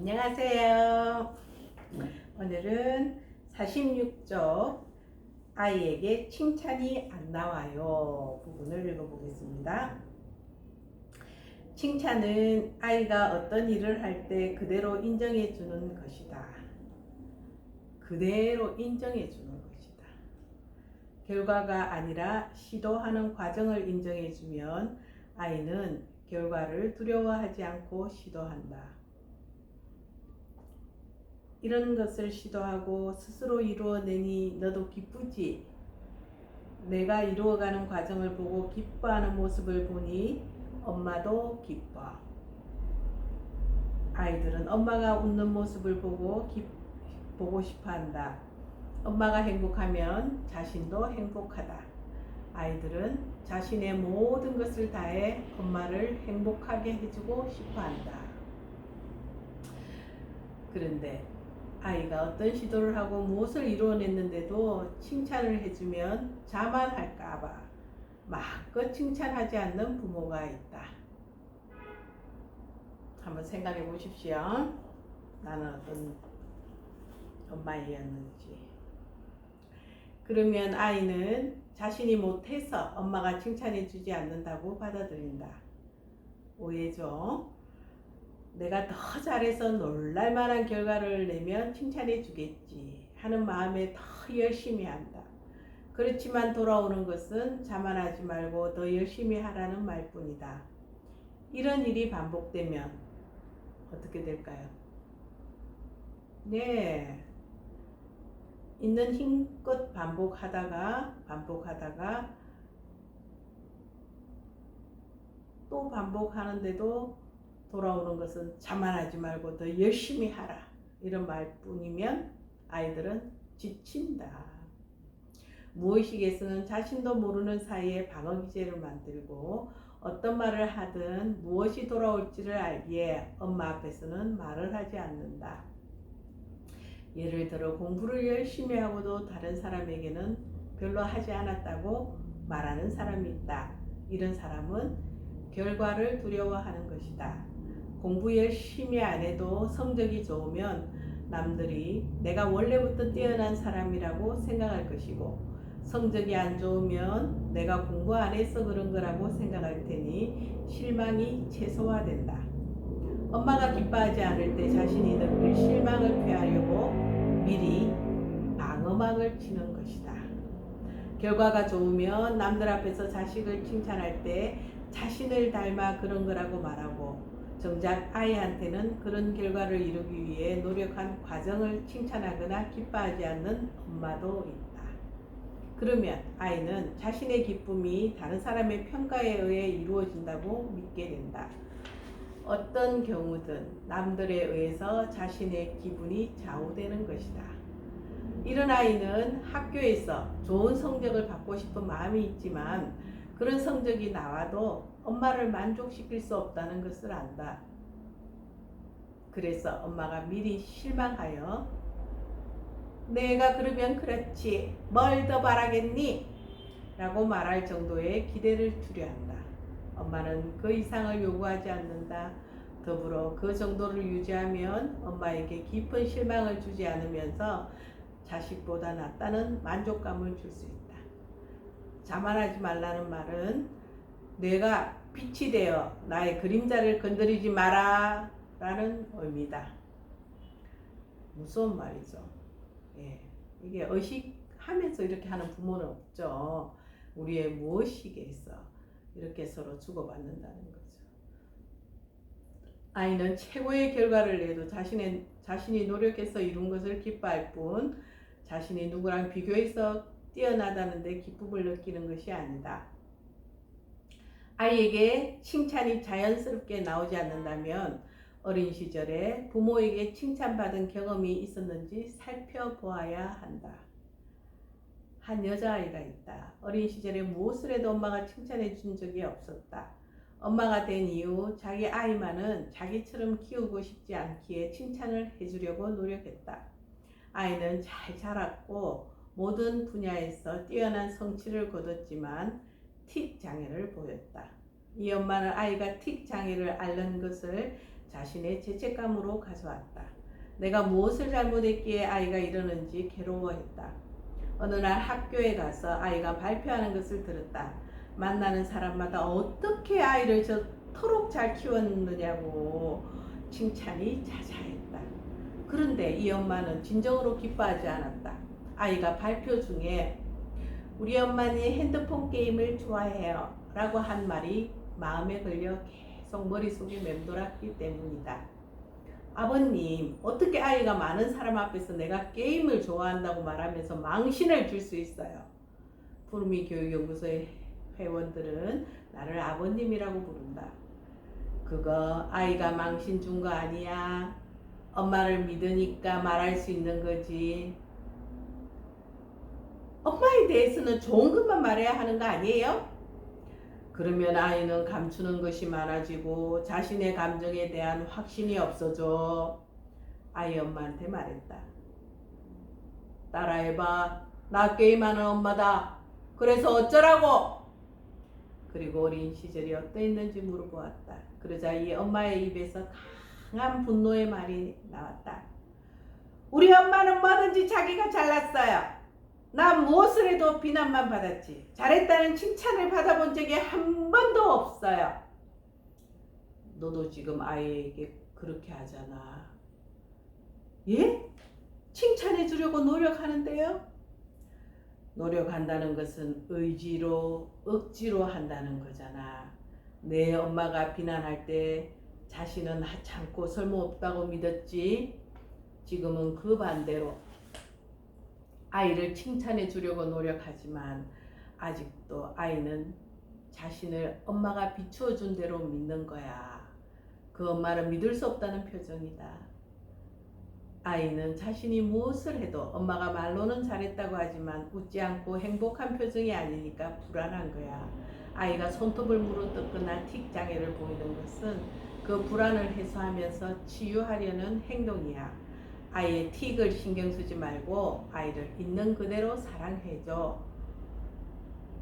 안녕하세요. 오늘은 46쪽 아이에게 칭찬이 안 나와요 부분을 읽어보겠습니다. 칭찬은 아이가 어떤 일을 할 때 그대로 인정해 주는 것이다. 그대로 인정해 주는 것이다. 결과가 아니라 시도하는 과정을 인정해 주면 아이는 결과를 두려워하지 않고 시도한다. 이런 것을 시도하고 스스로 이루어내니 너도 기쁘지? 내가 이루어가는 과정을 보고 기뻐하는 모습을 보니 엄마도 기뻐. 아이들은 엄마가 웃는 모습을 보고 싶어 한다. 엄마가 행복하면 자신도 행복하다. 아이들은 자신의 모든 것을 다해 엄마를 행복하게 해주고 싶어 한다. 그런데 아이가 어떤 시도를 하고 무엇을 이루어냈는데도 칭찬을 해주면 자만할까봐 마음껏 칭찬하지 않는 부모가 있다. 한번 생각해 보십시오. 나는 어떤 엄마였는지. 그러면 아이는 자신이 못해서 엄마가 칭찬해 주지 않는다고 받아들인다. 오해죠. 내가 더 잘해서 놀랄만한 결과를 내면 칭찬해 주겠지 하는 마음에 더 열심히 한다. 그렇지만 돌아오는 것은 자만하지 말고 더 열심히 하라는 말뿐이다. 이런 일이 반복되면 어떻게 될까요? 네, 있는 힘껏 반복하다가 또 반복하는데도 돌아오는 것은 자만하지 말고 더 열심히 하라 이런 말뿐이면 아이들은 지친다. 무의식에서는 자신도 모르는 사이에 방어 기제를 만들고 어떤 말을 하든 무엇이 돌아올지를 알기에 엄마 앞에서는 말을 하지 않는다. 예를 들어 공부를 열심히 하고도 다른 사람에게는 별로 하지 않았다고 말하는 사람이 있다. 이런 사람은 결과를 두려워하는 것이다. 공부 열심히 안 해도 성적이 좋으면 남들이 내가 원래부터 뛰어난 사람이라고 생각할 것이고, 성적이 안 좋으면 내가 공부 안 해서 그런 거라고 생각할 테니 실망이 최소화된다. 엄마가 기뻐하지 않을 때 자신이 느낄 실망을 피하려고 미리 방어막을 치는 것이다. 결과가 좋으면 남들 앞에서 자식을 칭찬할 때 자신을 닮아 그런 거라고 말하고, 정작 아이한테는 그런 결과를 이루기 위해 노력한 과정을 칭찬하거나 기뻐하지 않는 엄마도 있다. 그러면 아이는 자신의 기쁨이 다른 사람의 평가에 의해 이루어진다고 믿게 된다. 어떤 경우든 남들에 의해서 자신의 기분이 좌우되는 것이다. 이런 아이는 학교에서 좋은 성적을 받고 싶은 마음이 있지만 그런 성적이 나와도 엄마를 만족시킬 수 없다는 것을 안다. 그래서 엄마가 미리 실망하여 내가 그러면 그렇지 뭘 더 바라겠니? 라고 말할 정도의 기대를 두려 한다. 엄마는 그 이상을 요구하지 않는다. 더불어 그 정도를 유지하면 엄마에게 깊은 실망을 주지 않으면서 자식보다 낫다는 만족감을 줄 수 있다. 자만하지 말라는 말은 내가 빛이 되어 나의 그림자를 건드리지 마라 라는 의미다. 무서운 말이죠. 예, 이게 의식하면서 이렇게 하는 부모는 없죠. 우리의 무의식에서 이렇게 서로 주고받는다는 거죠. 아이는 최고의 결과를 내도 자신이 노력해서 이룬 것을 기뻐할 뿐 자신이 누구랑 비교해서 뛰어나다는데 기쁨을 느끼는 것이 아니다. 아이에게 칭찬이 자연스럽게 나오지 않는다면 어린 시절에 부모에게 칭찬받은 경험이 있었는지 살펴보아야 한다. 한 여자아이가 있다. 어린 시절에 무엇을 해도 엄마가 칭찬해 준 적이 없었다. 엄마가 된 이후 자기 아이만은 자기처럼 키우고 싶지 않기에 칭찬을 해주려고 노력했다. 아이는 잘 자랐고 모든 분야에서 뛰어난 성취를 거뒀지만 틱 장애를 보였다. 이 엄마는 아이가 틱 장애를 앓는 것을 자신의 죄책감으로 가져왔다. 내가 무엇을 잘못했기에 아이가 이러는지 괴로워했다. 어느 날 학교에 가서 아이가 발표하는 것을 들었다. 만나는 사람마다 어떻게 아이를 저토록 잘 키웠느냐고 칭찬이 자자했다. 그런데 이 엄마는 진정으로 기뻐하지 않았다. 아이가 발표 중에 우리 엄마는 핸드폰 게임을 좋아해요 라고 한 말이 마음에 걸려 계속 머릿속에 맴돌았기 때문이다. 아버님, 어떻게 아이가 많은 사람 앞에서 내가 게임을 좋아한다고 말하면서 망신을 줄 수 있어요? 푸르미 교육연구소의 회원들은 나를 아버님이라고 부른다. 그거 아이가 망신 준 거 아니야. 엄마를 믿으니까 말할 수 있는 거지. 엄마에 대해서는 좋은 것만 말해야 하는 거 아니에요? 그러면 아이는 감추는 것이 많아지고 자신의 감정에 대한 확신이 없어져. 아이 엄마한테 말했다. 따라해봐. 나 게임하는 엄마다. 그래서 어쩌라고? 그리고 어린 시절이 어떠했는지 물어보았다. 그러자 이 엄마의 입에서 강한 분노의 말이 나왔다. 우리 엄마는 뭐든지 자기가 잘났어요. 난 무엇을 해도 비난만 받았지. 잘했다는 칭찬을 받아본 적이 한 번도 없어요. 너도 지금 아이에게 그렇게 하잖아. 예? 칭찬해 주려고 노력하는데요? 노력한다는 것은 의지로, 억지로 한다는 거잖아. 내 엄마가 비난할 때 자신은 하찮고 쓸모없다고 믿었지. 지금은 그 반대로 아이를 칭찬해 주려고 노력하지만 아직도 아이는 자신을 엄마가 비추어 준 대로 믿는 거야. 그 엄마를 믿을 수 없다는 표정이다. 아이는 자신이 무엇을 해도 엄마가 말로는 잘했다고 하지만 웃지 않고 행복한 표정이 아니니까 불안한 거야. 아이가 손톱을 물어뜯거나 틱 장애를 보이는 것은 그 불안을 해소하면서 치유하려는 행동이야. 아이의 틱을 신경 쓰지 말고 아이를 있는 그대로 사랑해줘.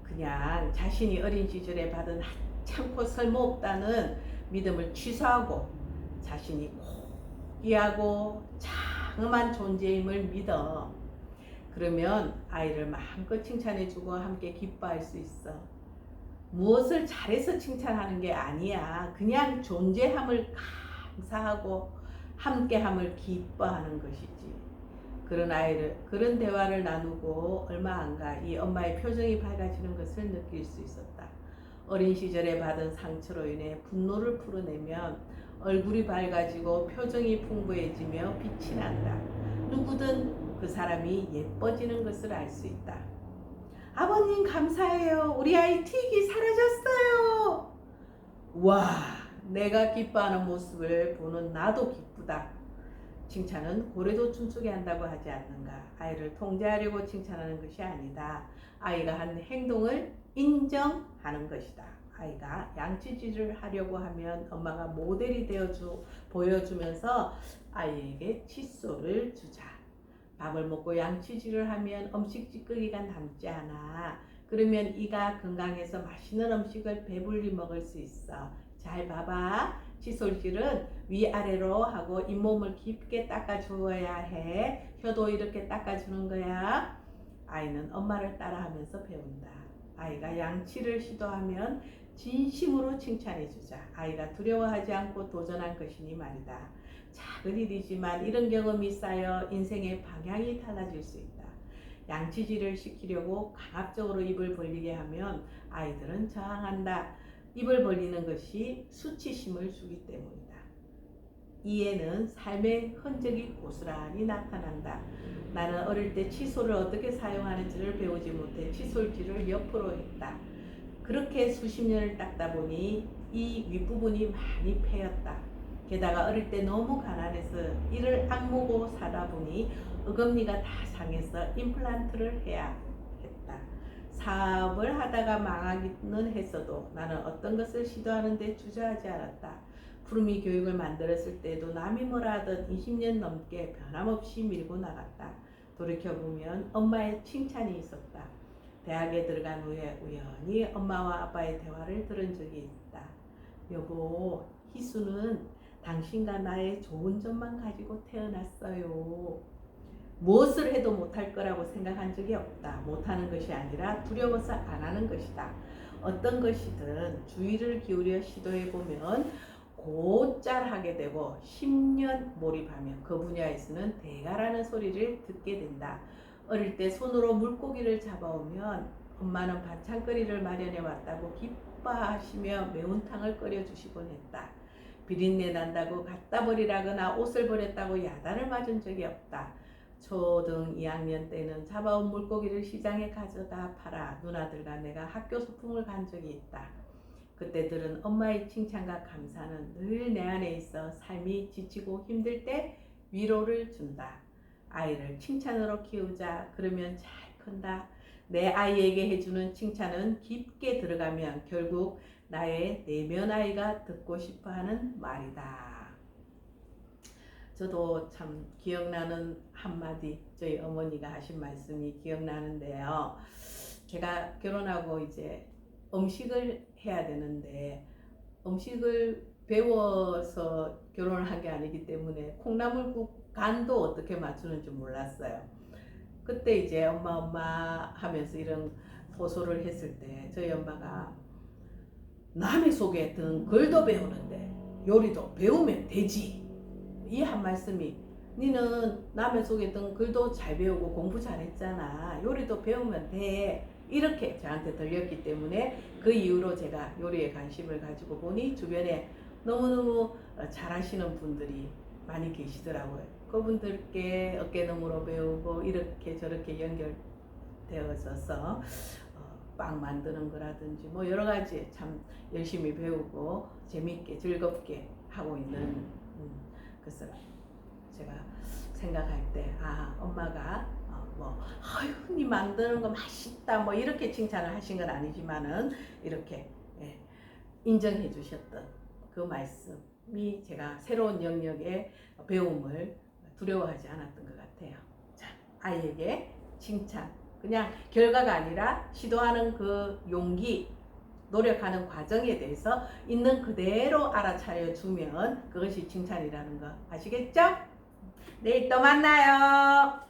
그냥 자신이 어린 시절에 받은 하찮고 쓸모없다는 믿음을 취소하고 자신이 고귀하고 장엄한 존재임을 믿어. 그러면 아이를 마음껏 칭찬해주고 함께 기뻐할 수 있어. 무엇을 잘해서 칭찬하는 게 아니야. 그냥 존재함을 감사하고 함께함을 기뻐하는 것이지. 그런 대화를 나누고 얼마 안 가 이 엄마의 표정이 밝아지는 것을 느낄 수 있었다. 어린 시절에 받은 상처로 인해 분노를 풀어내면 얼굴이 밝아지고 표정이 풍부해지며 빛이 난다. 누구든 그 사람이 예뻐지는 것을 알 수 있다. 아버님 감사해요. 우리 아이 틱이 사라졌어요. 와, 내가 기뻐하는 모습을 보는 나도 기쁘다. 칭찬은 고래도 춤추게 한다고 하지 않는가. 아이를 통제하려고 칭찬하는 것이 아니다. 아이가 한 행동을 인정하는 것이다. 아이가 양치질을 하려고 하면 엄마가 모델이 보여주면서 아이에게 칫솔을 주자. 밥을 먹고 양치질을 하면 음식 찌꺼기가 남지 않아. 그러면 이가 건강해서 맛있는 음식을 배불리 먹을 수 있어. 잘 봐봐. 칫솔질은 위아래로 하고 잇몸을 깊게 닦아주어야 해. 혀도 이렇게 닦아주는 거야. 아이는 엄마를 따라하면서 배운다. 아이가 양치를 시도하면 진심으로 칭찬해주자. 아이가 두려워하지 않고 도전한 것이니 말이다. 작은 일이지만 이런 경험이 쌓여 인생의 방향이 달라질 수 있다. 양치질을 시키려고 강압적으로 입을 벌리게 하면 아이들은 저항한다. 입을 벌리는 것이 수치심을 주기 때문이다. 이에는 삶의 흔적이 고스란히 나타난다. 나는 어릴 때 칫솔을 어떻게 사용하는지를 배우지 못해 칫솔질을 옆으로 했다. 그렇게 수십 년을 닦다 보니 이 윗부분이 많이 패였다. 게다가 어릴 때 너무 가난해서 이를 악물고 사다 보니 어금니가 다 상해서 임플란트를 해야 했다. 사업을 하다가 망하기는 했어도 나는 어떤 것을 시도하는데 주저하지 않았다. 푸르미 교육을 만들었을 때도 남이 뭐라 하던 20년 넘게 변함없이 밀고 나갔다. 돌이켜보면 엄마의 칭찬이 있었다. 대학에 들어간 후에 우연히 엄마와 아빠의 대화를 들은 적이 있다. 여보, 희수는 당신과 나의 좋은 점만 가지고 태어났어요. 무엇을 해도 못할 거라고 생각한 적이 없다. 못하는 것이 아니라 두려워서 안 하는 것이다. 어떤 것이든 주의를 기울여 시도해보면 곧잘 하게 되고 10년 몰입하면 그 분야에서는 대가라는 소리를 듣게 된다. 어릴 때 손으로 물고기를 잡아오면 엄마는 반찬거리를 마련해 왔다고 기뻐하시며 매운탕을 끓여주시곤 했다. 비린내 난다고 갖다 버리라거나 옷을 버렸다고 야단을 맞은 적이 없다. 초등 2학년 때는 잡아온 물고기를 시장에 가져다 팔아 누나들과 내가 학교 소풍을 간 적이 있다. 그때들은 엄마의 칭찬과 감사는 늘 내 안에 있어 삶이 지치고 힘들 때 위로를 준다. 아이를 칭찬으로 키우자. 그러면 잘 큰다. 내 아이에게 해주는 칭찬은 깊게 들어가면 결국 나의 내면 아이가 듣고 싶어하는 말이다. 저도 참 기억나는 한마디, 저희 어머니가 하신 말씀이 기억나는데요. 제가 결혼하고 이제 음식을 해야 되는데 음식을 배워서 결혼을 한 게 아니기 때문에 콩나물국 간도 어떻게 맞추는지 몰랐어요. 그때 이제 엄마 하면서 이런 호소를 했을 때 저희 엄마가 남의 속에 든 글도 배우는데 요리도 배우면 되지. 이 한 말씀이 니는 남의 속에 든 글도 잘 배우고 공부 잘했잖아. 요리도 배우면 돼. 이렇게 저한테 들렸기 때문에 그 이후로 제가 요리에 관심을 가지고 보니 주변에 너무너무 잘하시는 분들이 많이 계시더라고요. 그분들께 어깨너머로 배우고 이렇게 저렇게 연결되어져서 빵 만드는 거라든지 뭐 여러 가지 참 열심히 배우고 재밌게 즐겁게 하고 있는 그래서 제가 생각할 때 엄마가 아유 니 만드는 거 맛있다 뭐 이렇게 칭찬을 하신 건 아니지만은 이렇게 인정해 주셨던 그 말씀이 제가 새로운 영역의 배움을 두려워하지 않았던 것 같아요. 자, 아이에게 칭찬 그냥 결과가 아니라 시도하는 그 용기 노력하는 과정에 대해서 있는 그대로 알아차려 주면 그것이 칭찬이라는 거 아시겠죠? 내일 또 만나요.